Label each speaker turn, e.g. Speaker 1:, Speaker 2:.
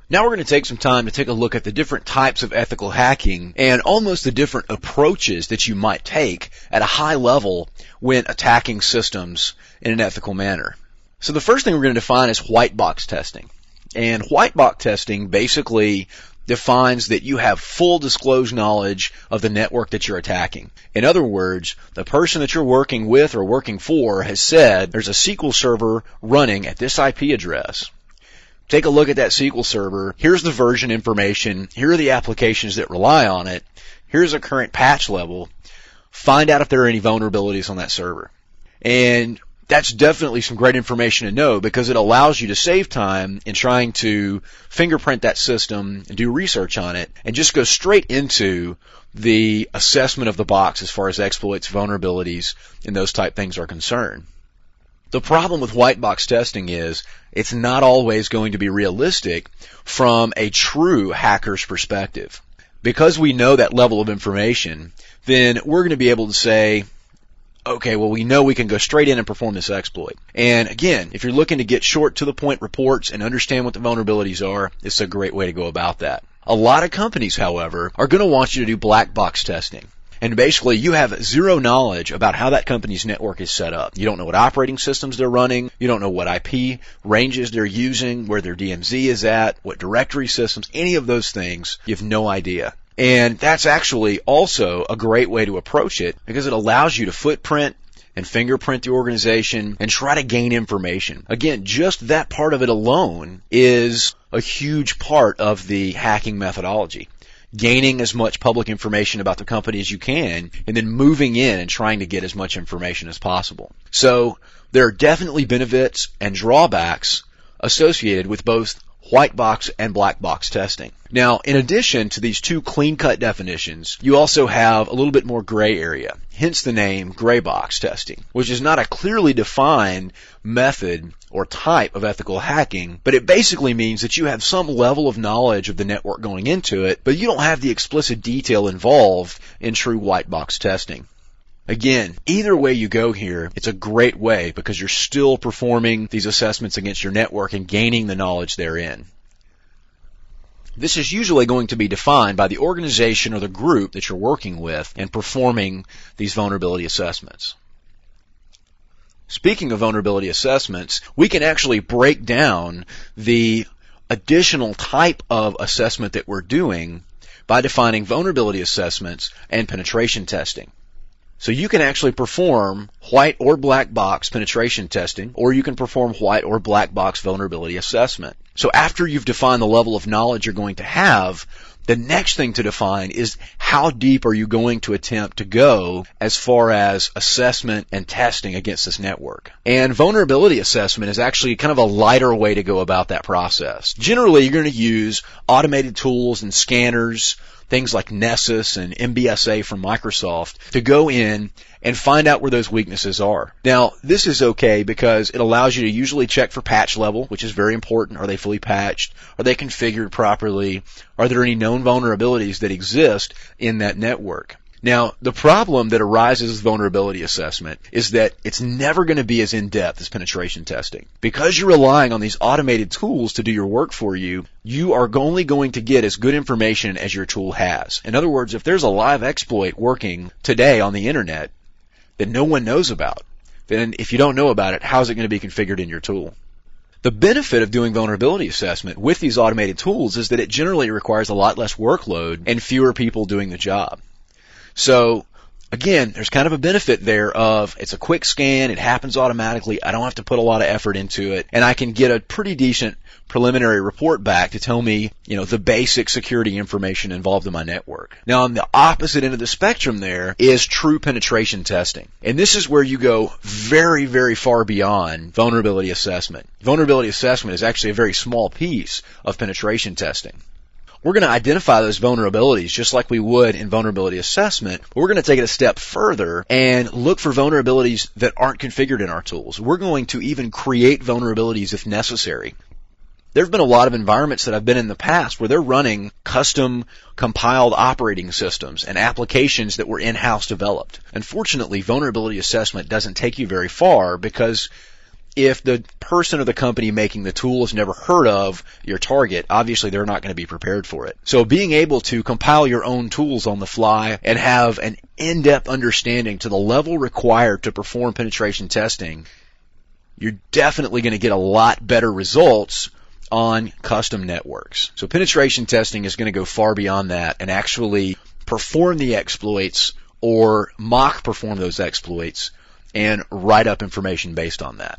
Speaker 1: Now we're going to take some time to take a look at the different types of ethical hacking and almost the different approaches that you might take at a high level when attacking systems in an ethical manner. So the first thing we're going to define is white box testing. And white box testing basically defines that you have full disclosed knowledge of the network that you're attacking. In other words, the person that you're working with or working for has said there's a SQL server running at this IP address. Take a look at that SQL server. Here's the version information. Here are the applications that rely on it. Here's a current patch level. Find out if there are any vulnerabilities on that server. And that's definitely some great information to know because it allows you to save time in trying to fingerprint that system and do research on it and just go straight into the assessment of the box as far as exploits, vulnerabilities, and those type things are concerned. The problem with white box testing is it's not always going to be realistic from a true hacker's perspective. Because we know that level of information, then we're going to be able to say, okay, well, we know we can go straight in and perform this exploit. And again, if you're looking to get short to the point reports and understand what the vulnerabilities are, it's a great way to go about that. A lot of companies, however, are going to want you to do black box testing. And basically, you have zero knowledge about how that company's network is set up. You don't know what operating systems they're running. You don't know what IP ranges they're using, where their DMZ is at, what directory systems, any of those things. You have no idea. And that's actually also a great way to approach it because it allows you to footprint and fingerprint the organization and try to gain information. Again, just that part of it alone is a huge part of the hacking methodology. Gaining as much public information about the company as you can, and then moving in and trying to get as much information as possible. So there are definitely benefits and drawbacks associated with both white box and black box testing. Now, in addition to these two clean-cut definitions, you also have a little bit more gray area, hence the name gray box testing, which is not a clearly defined method or type of ethical hacking, but it basically means that you have some level of knowledge of the network going into it, but you don't have the explicit detail involved in true white box testing. Again, either way you go here, it's a great way because you're still performing these assessments against your network and gaining the knowledge therein. This is usually going to be defined by the organization or the group that you're working with and performing these vulnerability assessments. Speaking of vulnerability assessments, we can actually break down the additional type of assessment that we're doing by defining vulnerability assessments and penetration testing. So you can actually perform white or black box penetration testing, or you can perform white or black box vulnerability assessment. So after you've defined the level of knowledge you're going to have, the next thing to define is how deep are you going to attempt to go as far as assessment and testing against this network. And vulnerability assessment is actually kind of a lighter way to go about that process. Generally, you're going to use automated tools and scanners, things like Nessus and MBSA from Microsoft, to go in and find out where those weaknesses are. Now, this is okay because it allows you to usually check for patch level, which is very important. Are they fully patched? Are they configured properly? Are there any known vulnerabilities that exist in that network? Now, the problem that arises with vulnerability assessment is that it's never going to be as in-depth as penetration testing. Because you're relying on these automated tools to do your work for you, you are only going to get as good information as your tool has. In other words, if there's a live exploit working today on the internet that no one knows about, then if you don't know about it, how is it going to be configured in your tool? The benefit of doing vulnerability assessment with these automated tools is that it generally requires a lot less workload and fewer people doing the job. So, again, there's kind of a benefit there of it's a quick scan, it happens automatically, I don't have to put a lot of effort into it, and I can get a pretty decent preliminary report back to tell me, the basic security information involved in my network. Now, on the opposite end of the spectrum there is true penetration testing. And this is where you go very, very far beyond vulnerability assessment. Vulnerability assessment is actually a very small piece of penetration testing. We're going to identify those vulnerabilities just like we would in vulnerability assessment, but we're going to take it a step further and look for vulnerabilities that aren't configured in our tools. We're going to even create vulnerabilities if necessary. There have been a lot of environments that I've been in the past where they're running custom compiled operating systems and applications that were in-house developed. Unfortunately, vulnerability assessment doesn't take you very far because if the person or the company making the tool has never heard of your target, obviously they're not going to be prepared for it. So being able to compile your own tools on the fly and have an in-depth understanding to the level required to perform penetration testing, you're definitely going to get a lot better results on custom networks. So penetration testing is going to go far beyond that and actually perform the exploits or mock perform those exploits and write up information based on that.